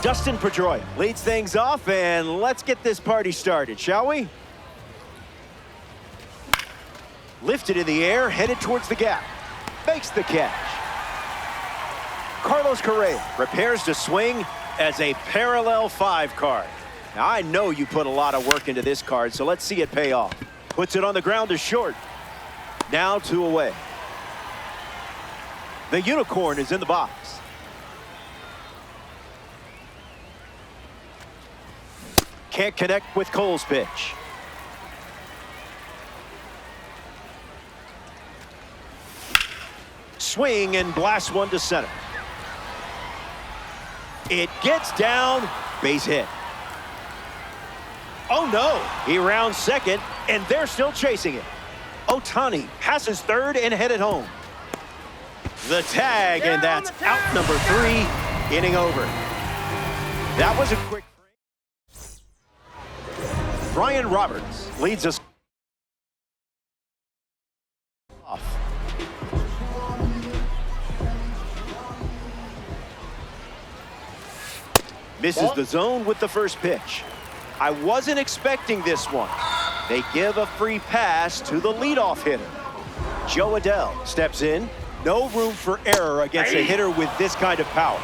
Dustin Pedroia leads things off, and let's get this party started, shall we? Lifted in the air, headed towards the gap. Makes the catch. Carlos Correa prepares to swing as a parallel 5 card. Now, I know you put a lot of work into this card, so let's see it pay off. Puts it on the ground to short. Now 2 away. The unicorn is in the box. Can't connect with Cole's pitch. Swing and blast one to center. It gets down, base hit. Oh no, he rounds second, and they're still chasing it. Ohtani passes third and headed home. The tag, and that's out number 3, inning over. That was a quick frame. Brian Roberts leads us off. Misses the zone with the first pitch. I wasn't expecting this one. They give a free pass to the leadoff hitter. Joe Adell steps in. No room for error against a hitter with this kind of power.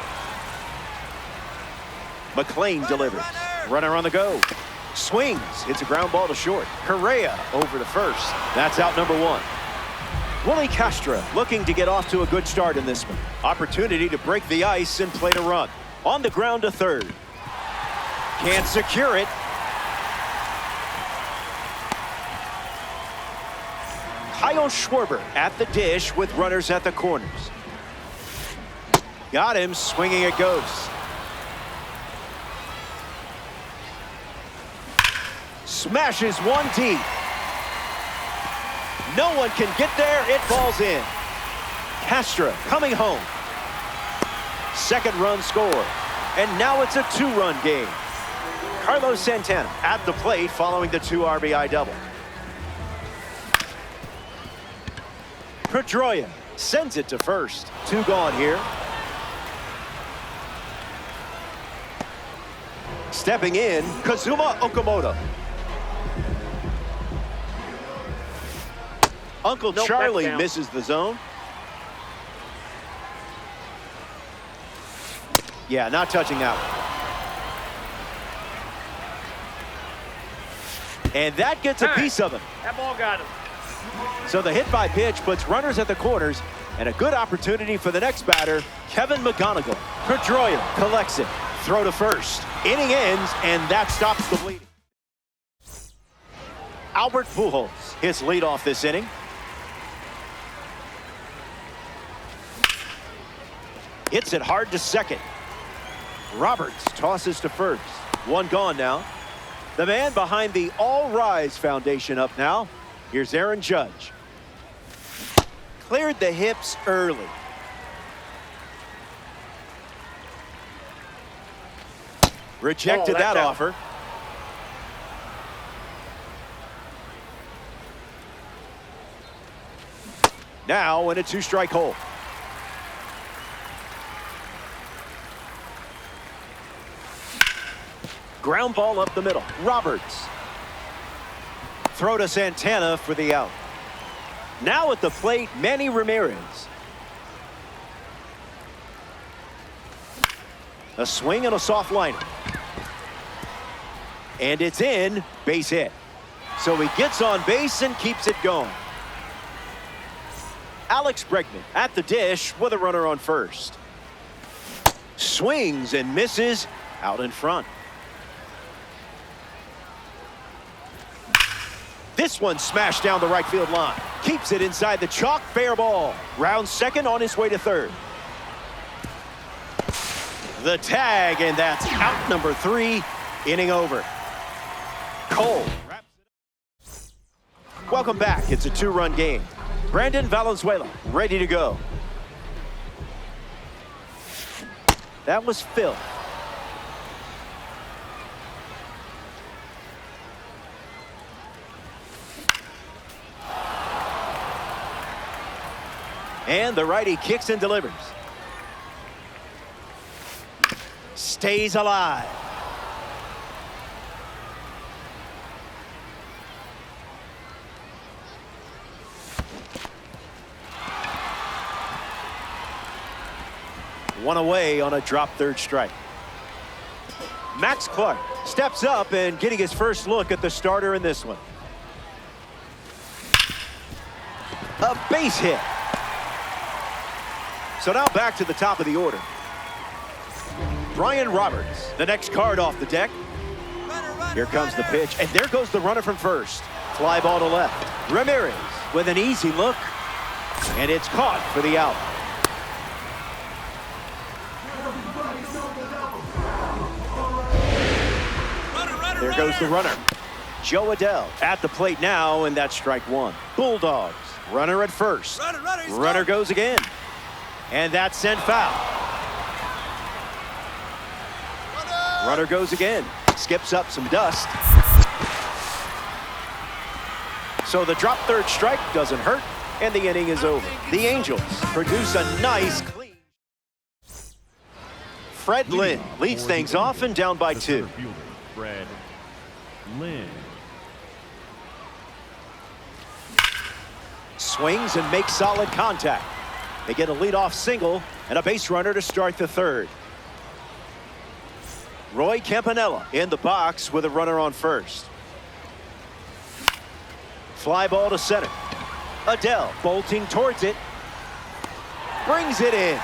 McLean delivers. Runner on the go. Swings. Hits a ground ball to short. Correa over to first. That's out number 1. Willie Castro looking to get off to a good start in this one. Opportunity to break the ice and play to run. On the ground to third. Can't secure it. Kyle Schwarber at the dish with runners at the corners. Got him, swinging it goes. Smashes one deep. No one can get there, it falls in. Castro coming home. Second run scored, and now it's a 2-run game. Carlos Santana at the plate following the 2 RBI double. Pedroia sends it to first. 2 gone here. Stepping in, Kazuma Okamoto. Uncle Charlie misses the zone. Yeah, not touching that one. And that gets a piece of him. That ball got him. So the hit by pitch puts runners at the corners, and a good opportunity for the next batter, Kevin McGonigal. Pedroia collects it. Throw to first. Inning ends, and that stops the bleeding. Albert Pujols, his leadoff this inning. Hits it hard to second. Roberts tosses to first. 1 gone now. The man behind the All Rise Foundation up now. Here's Aaron Judge. Cleared the hips early. Rejected that offer. Now in a 2-strike hole. Ground ball up the middle. Roberts. Throw to Santana for the out. Now at the plate, Manny Ramirez. A swing and a soft liner. And it's in, base hit. So he gets on base and keeps it going. Alex Bregman at the dish with a runner on first. Swings and misses out in front. This one smashed down the right field line. Keeps it inside the chalk, fair ball. Rounds second, on his way to third. The tag, and that's out number 3, inning over. Cole wraps it up. Welcome back. It's a 2-run game. Brandon Valenzuela ready to go. That was Phil. And the righty kicks and delivers. stays alive. One away on a drop third strike. Max Clark steps up and getting his first look at the starter in this one. A base hit. So now back to the top of the order. Brian Roberts, the next card off the deck. Here comes the pitch, and there goes the runner from first. Fly ball to left. Ramirez with an easy look, and it's caught for the out. There goes the runner. Joe Adell at the plate now, and that's strike one. Bulldogs, runner at first. Runner goes again. And that's sent foul. Runner goes again. Skips up some dust. So the drop third strike doesn't hurt, and the inning is over. The Angels produce a nice clean. Fred Lynn leads things off and down by 2. Fred Lynn. Swings and makes solid contact. They get a leadoff single and a base runner to start the third. Roy Campanella in the box with a runner on first. Fly ball to center. Adell bolting towards it. Brings it in.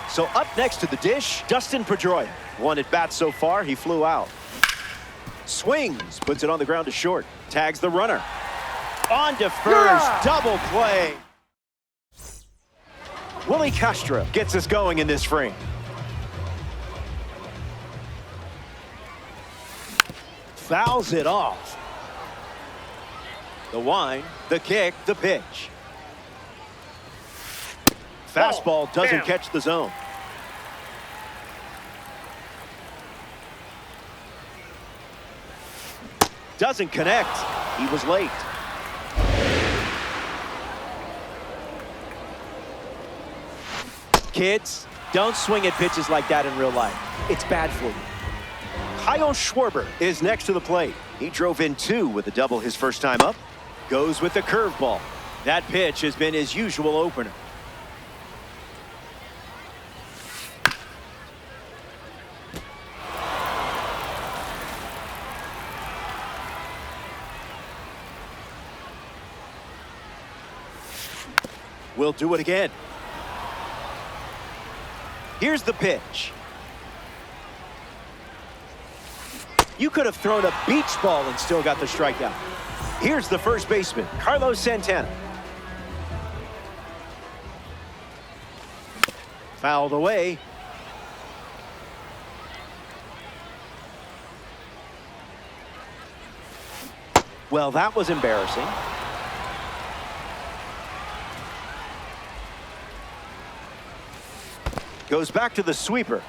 So up next to the dish, Dustin Pedroia. One at bat so far, he flew out. Swings, puts it on the ground to short. Tags the runner. On to first, double play. Willie Castro gets us going in this frame. Fouls it off. The wind, the kick, the pitch. Fastball doesn't catch the zone. Doesn't connect. He was late. Kids, don't swing at pitches like that in real life. It's bad for you. Kyle Schwarber is next to the plate. He drove in 2 with a double his first time up. Goes with the curveball. That pitch has been his usual opener. We'll do it again. Here's the pitch. You could have thrown a beach ball and still got the strikeout. Here's the first baseman, Carlos Santana. Fouled away. Well, that was embarrassing. Goes back to the sweeper.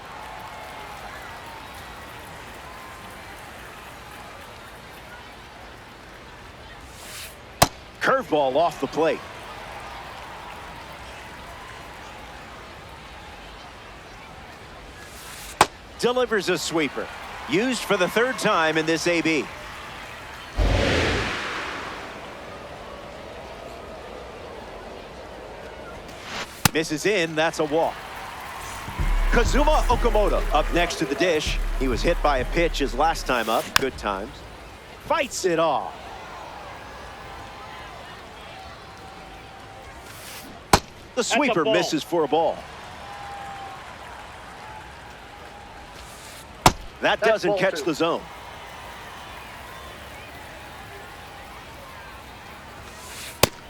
Curveball off the plate. Delivers a sweeper. Used for the third time in this AB. Misses in, that's a walk. Kazuma Okamoto up next to the dish. He was hit by a pitch his last time up. Good times. Fights it off. The sweeper misses for a ball. That doesn't catch the zone.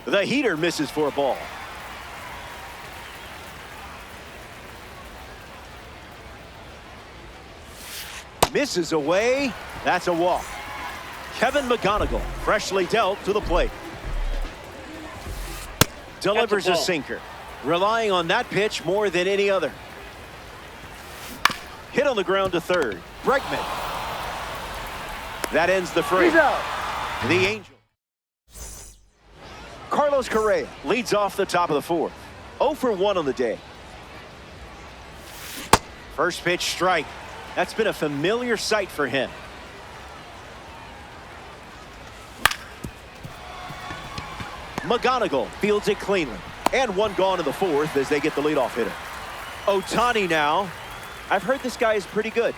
The heater misses for a ball. Misses away. That's a walk. Kevin McGonigal freshly dealt to the plate. Delivers a sinker. Relying on that pitch more than any other. Hit on the ground to third. Bregman. That ends the frame. The Angels. Carlos Correa leads off the top of the fourth. 0 for 1 on the day. First pitch strike. That's been a familiar sight for him. McGonigal fields it cleanly. And one gone in the fourth as they get the leadoff hitter. Ohtani now. I've heard this guy is pretty good.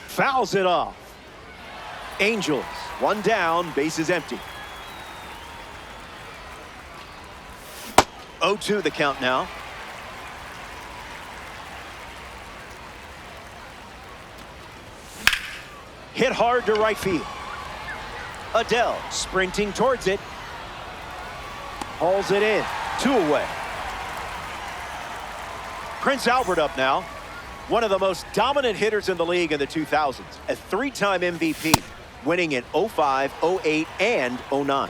Fouls it off. Angels, one down, bases empty. 0-2 the count now. Hit hard to right field. Adele sprinting towards it. Hauls it in. 2 away. Prince Albert up now. One of the most dominant hitters in the league in the 2000s. A 3-time MVP, winning in 05, 08, and 09.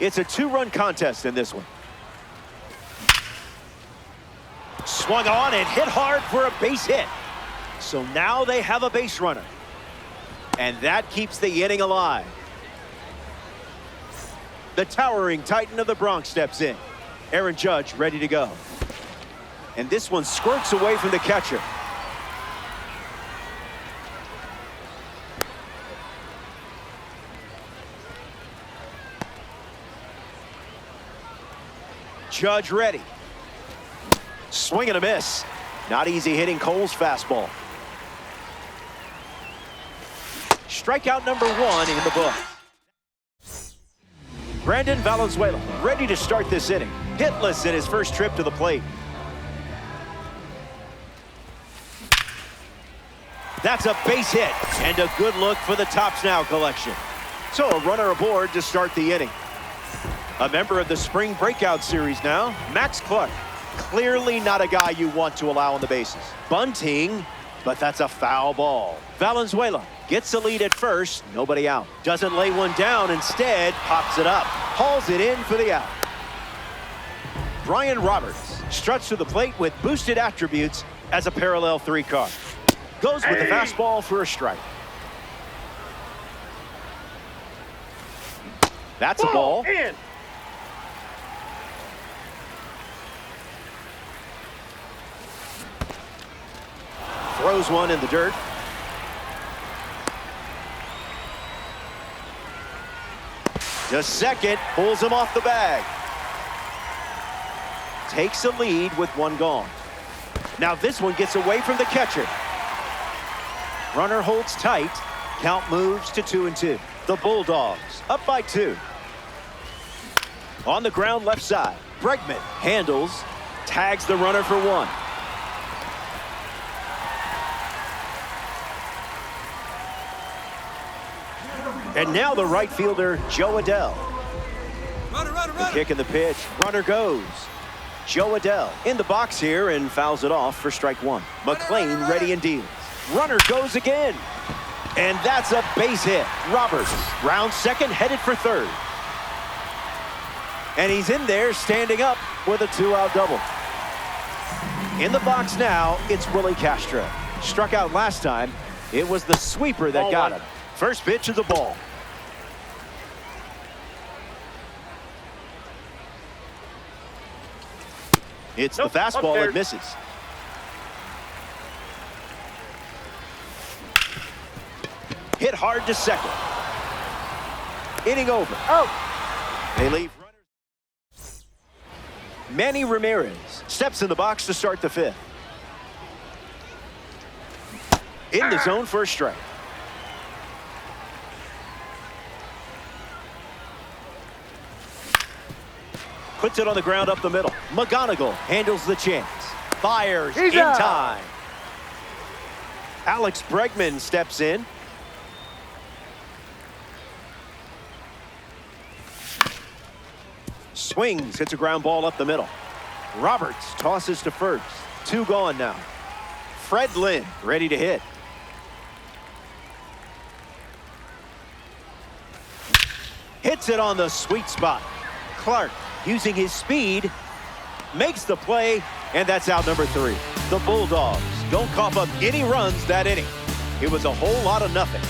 It's a 2-run contest in this one. Swung on and hit hard for a base hit. So now they have a base runner. And that keeps the inning alive. The towering Titan of the Bronx steps in. Aaron Judge ready to go. And this one squirts away from the catcher. Judge ready. Swing and a miss. Not easy hitting Cole's fastball. Strikeout number 1 in the book. Brandon Valenzuela ready to start this inning. Hitless in his first trip to the plate. That's a base hit and a good look for the Tops Now collection. So a runner aboard to start the inning. A member of the spring breakout series now, Max Clark. Clearly not a guy you want to allow on the bases. Bunting, but that's a foul ball. Valenzuela gets the lead at first, nobody out. Doesn't lay one down, instead pops it up. Hauls it in for the out. Brian Roberts struts to the plate with boosted attributes as a parallel 3 car. Goes with the fastball for a strike. That's a ball. In. Throws one in the dirt. To second, pulls him off the bag. Takes a lead with 1 gone. Now this one gets away from the catcher. Runner holds tight. Count moves to 2-2. The Bulldogs up by 2. On the ground left side. Bregman handles. Tags the runner for 1. And now the right fielder, Joe Adele. The kick and the pitch. Runner goes. Joe Adele in the box here and fouls it off for strike 1. McLean ready and deals. Runner goes again. And that's a base hit. Roberts round second, headed for third. And he's in there standing up with a 2-out double. In the box now, it's Willie Castro. Struck out last time. It was the sweeper that got him. First pitch is a ball. It's the fastball that misses. Hit hard to second. Inning over. Oh. They leave runners. Manny Ramirez steps in the box to start the 5th. In the zone for a strike. Puts it on the ground up the middle. McGonigal handles the chance. Fires in time. Alex Bregman steps in. Swings, hits a ground ball up the middle. Roberts tosses to first. 2 gone now. Fred Lynn ready to hit. Hits it on the sweet spot. Clark, using his speed, makes the play, and that's out number 3. The Bulldogs don't cough up any runs that inning. It was a whole lot of nothing.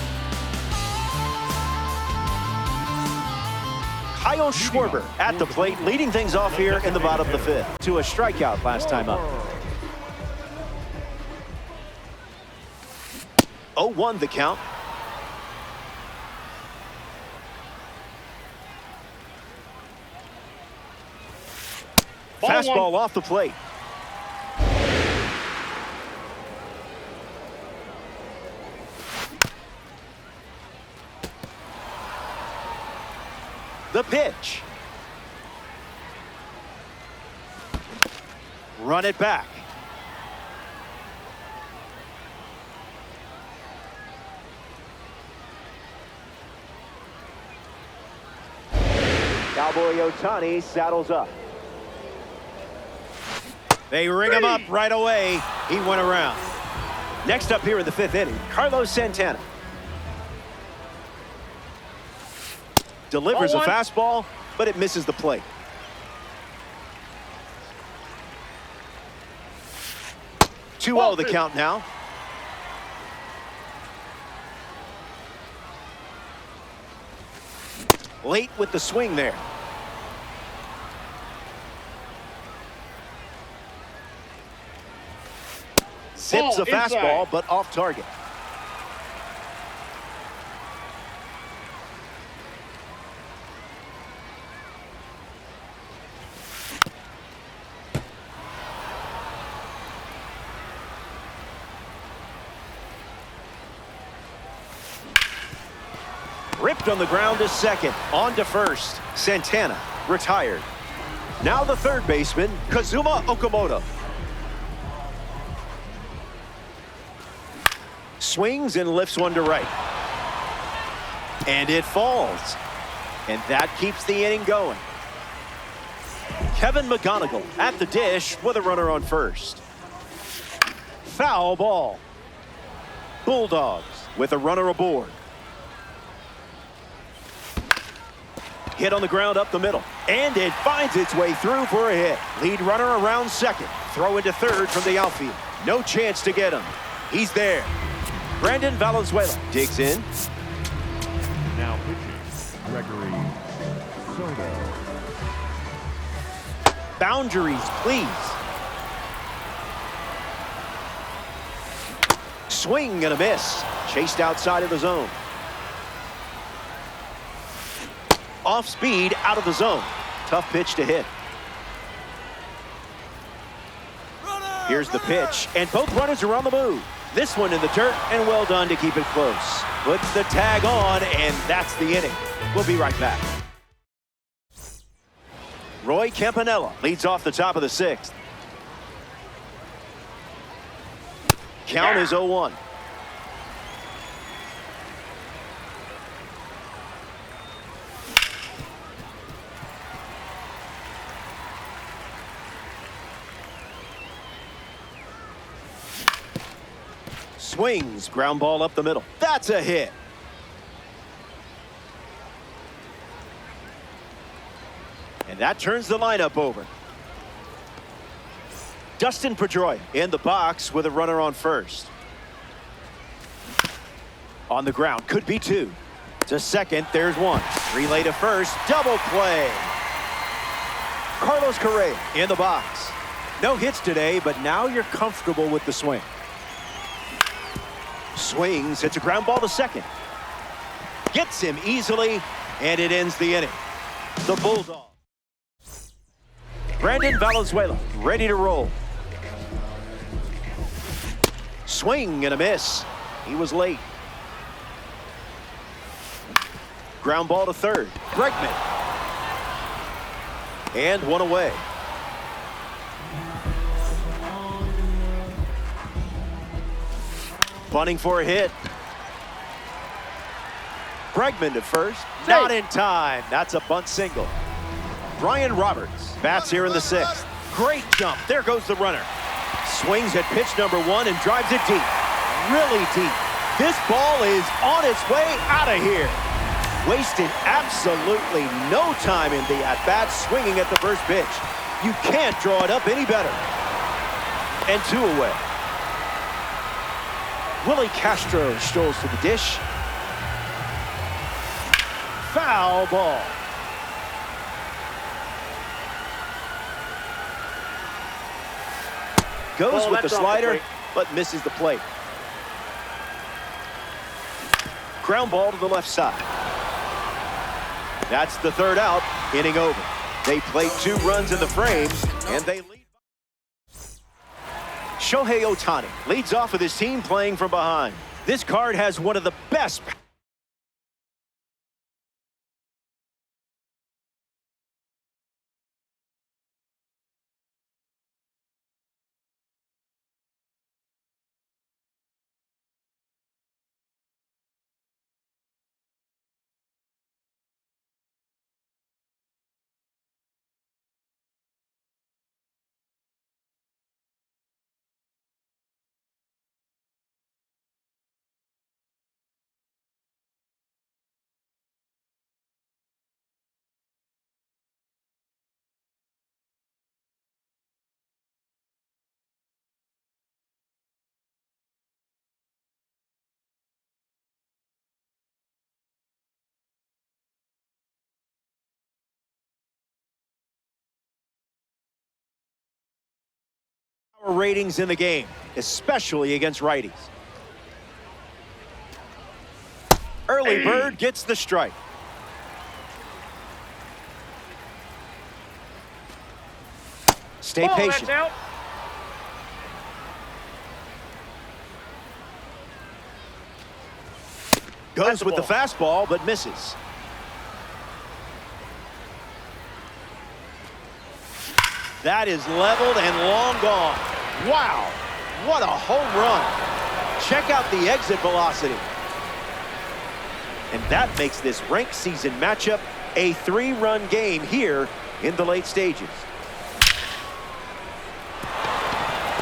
Kyle Schwarber at the plate, leading things off here in the bottom of the 5th. To a strikeout last time up. 0-1 the count. Fastball off the plate. The pitch. Run it back. Cowboy Ohtani saddles up. They ring him up right away. He went around. Next up here in the 5th inning, Carlos Santana. Delivers a fastball, but it misses the plate. Two-0 the count now. Late with the swing there. Zips a fastball, but off target. Ripped on the ground to second. On to first. Santana retired. Now the third baseman, Kazuma Okamoto. Swings and lifts one to right. And it falls. And that keeps the inning going. Kevin McGonigal at the dish with a runner on first. Foul ball. Bulldogs with a runner aboard. Hit on the ground up the middle. And it finds its way through for a hit. Lead runner around second. Throw into third from the outfield. No chance to get him. He's there. Brandon Valenzuela digs in. Now pitching, Gregory Soto. Boundaries, please. Swing and a miss. Chased outside of the zone. Off speed, out of the zone. Tough pitch to hit. Here's the pitch, and both runners are on the move. This one in the dirt, and well done to keep it close. Puts the tag on, and that's the inning. We'll be right back. Roy Campanella leads off the top of the 6th. Count is 0-1. Swings, ground ball up the middle. That's a hit. And that turns the lineup over. Dustin Pedroia in the box with a runner on first. On the ground, could be two. To second, there's one. Relay to first, double play. Carlos Correa in the box. No hits today, but now you're comfortable with the swing. Swings, hits a ground ball to second. Gets him easily, and it ends the inning. The Bulldogs. Brandon Valenzuela ready to roll. Swing and a miss. He was late. Ground ball to third. Bregman. And one away. Bunting for a hit. Bregman to first. Not in time. That's a bunt single. Brian Roberts bats here in the 6th. Great jump. There goes the runner. Swings at pitch number 1 and drives it deep. Really deep. This ball is on its way out of here. Wasted absolutely no time in the at-bat, swinging at the first pitch. You can't draw it up any better. And 2 away. Willie Castro strolls to the dish. Foul ball. Goes with the slider, but misses the plate. Ground ball to the left side. That's the third out, inning over. They played 2 runs in the frame, and they lead. Shohei Ohtani leads off with his team playing from behind. This card has one of the best ratings in the game, especially against righties. Early bird gets the strike. Stay patient. That's out. Goes with the fastball, but misses. That is leveled and long gone. Wow, what a home run. Check out the exit velocity. And that makes this ranked season matchup a 3-run game here in the late stages.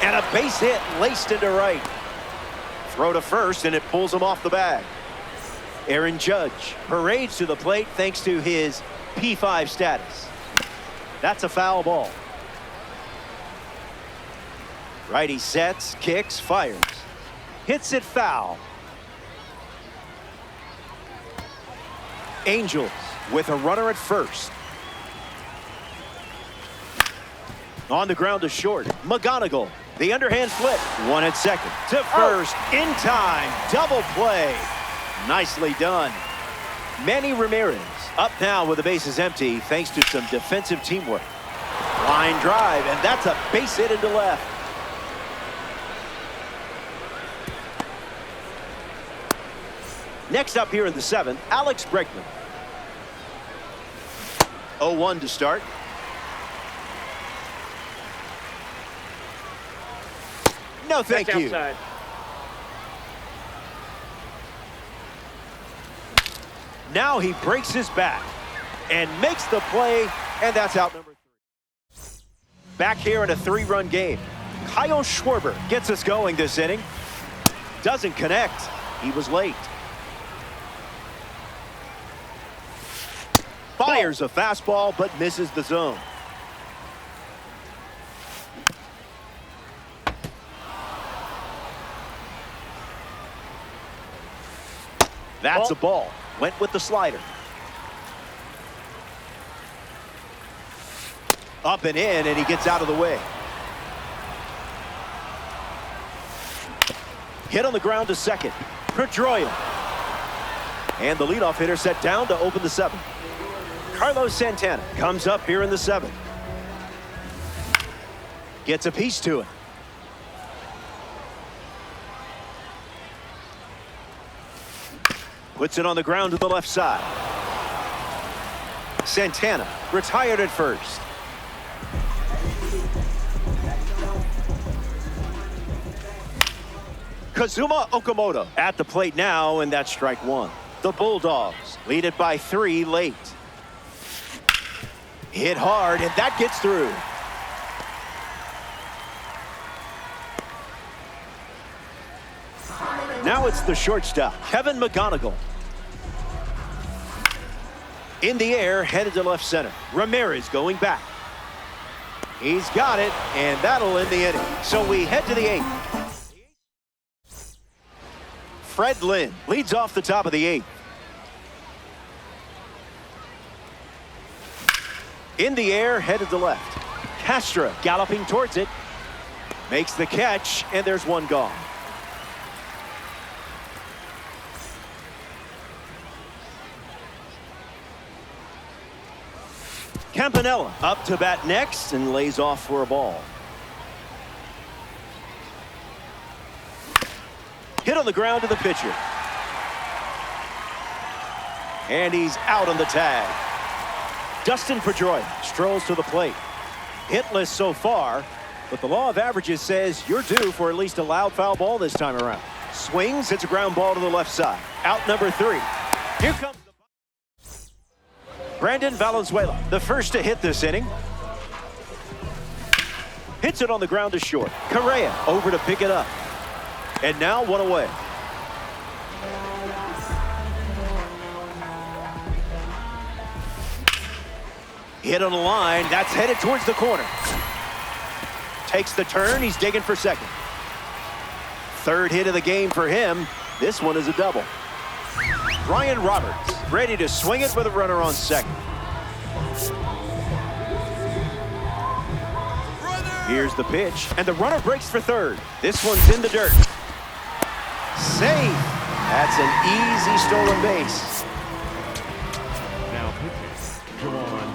And a base hit laced into right. Throw to first, and it pulls him off the bag. Aaron Judge parades to the plate thanks to his P5 status. That's a foul ball. Righty sets, kicks, fires. Hits it foul. Angels with a runner at first. On the ground to short. McGonigal, the underhand flip. One at second. To first, in time. Double play. Nicely done. Manny Ramirez up now with the bases empty thanks to some defensive teamwork. Line drive, and that's a base hit into left. Next up here in the 7th, Alex Bregman. 0-1 to start. No, thank you. Outside. Now he breaks his back and makes the play, and that's out number 3. Back here in a 3-run game. Kyle Schwarber gets us going this inning. Doesn't connect. He was late. Fires a fastball, but misses the zone. That's a ball. Went with the slider. Up and in, and he gets out of the way. Hit on the ground to second. Pedroia. And the leadoff hitter set down to open the 7th. Carlos Santana comes up here in the 7th. Gets a piece to it. Puts it on the ground to the left side. Santana retired at first. Kazuma Okamoto at the plate now, and that's strike 1. The Bulldogs lead it by 3 late. Hit hard, and that gets through. Now it's the shortstop, Kevin McGonigal. In the air, headed to left center. Ramirez going back. He's got it, and that'll end the inning. So we head to the 8th. Fred Lynn leads off the top of the 8th. In the air, headed to left. Castro galloping towards it. Makes the catch, and there's one gone. Campanella up to bat next and lays off for a ball. Hit on the ground to the pitcher. And he's out on the tag. Dustin Pedroia strolls to the plate. Hitless so far, but the law of averages says you're due for at least a loud foul ball this time around. Swings, hits a ground ball to the left side. Out number 3. Here comes Brandon Valenzuela, the first to hit this inning. Hits it on the ground to short. Correa over to pick it up. And now 1 away. Hit on the line. That's headed towards the corner. Takes the turn. He's digging for second. Third hit of the game for him. This one is a double. Ryan Roberts ready to swing it with a runner on second. Here's the pitch, and the runner breaks for third. This one's in the dirt. Safe. That's an easy stolen base. Now pitching, Duran.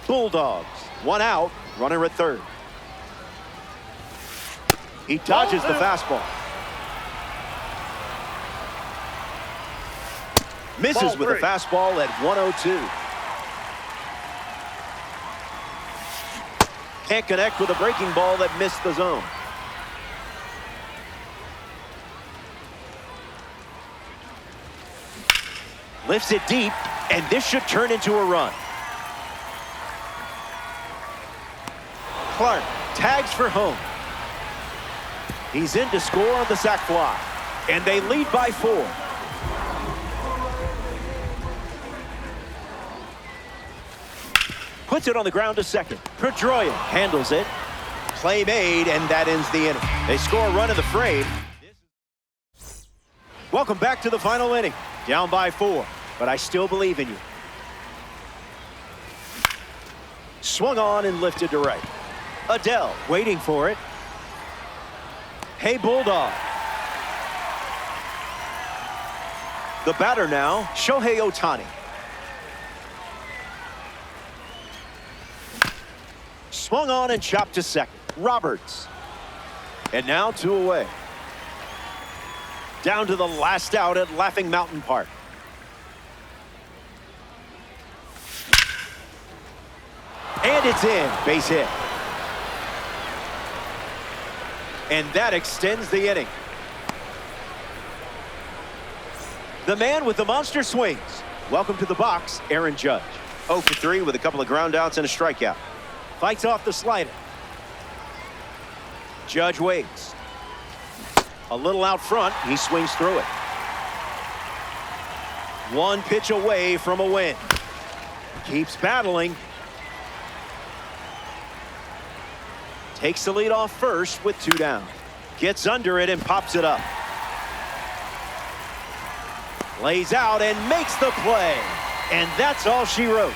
Bulldogs, 1 out, runner at third. He dodges the fastball. Misses with a fastball at 102. Can't connect with a breaking ball that missed the zone. Lifts it deep, and this should turn into a run. Clark tags for home. He's in to score on the sac fly, and they lead by 4. Puts it on the ground to second. Pedroia handles it. Play made, and that ends the inning. They score a run in the frame. Welcome back to the final inning. Down by 4, but I still believe in you. Swung on and lifted to right. Adele waiting for it. Hey, Bulldog. The batter now, Shohei Ohtani. Swung on and chopped to second. Roberts. And now 2 away. Down to the last out at Laughing Mountain Park. And it's in. Base hit. And that extends the inning. The man with the monster swings. Welcome to the box, Aaron Judge. 0 for 3 with a couple of ground outs and a strikeout. Fights off the slider. Judge waits. A little out front. He swings through it. 1 pitch away from a win. Keeps battling. Takes the lead off first with 2 down. Gets under it and pops it up. Lays out and makes the play. And that's all she wrote.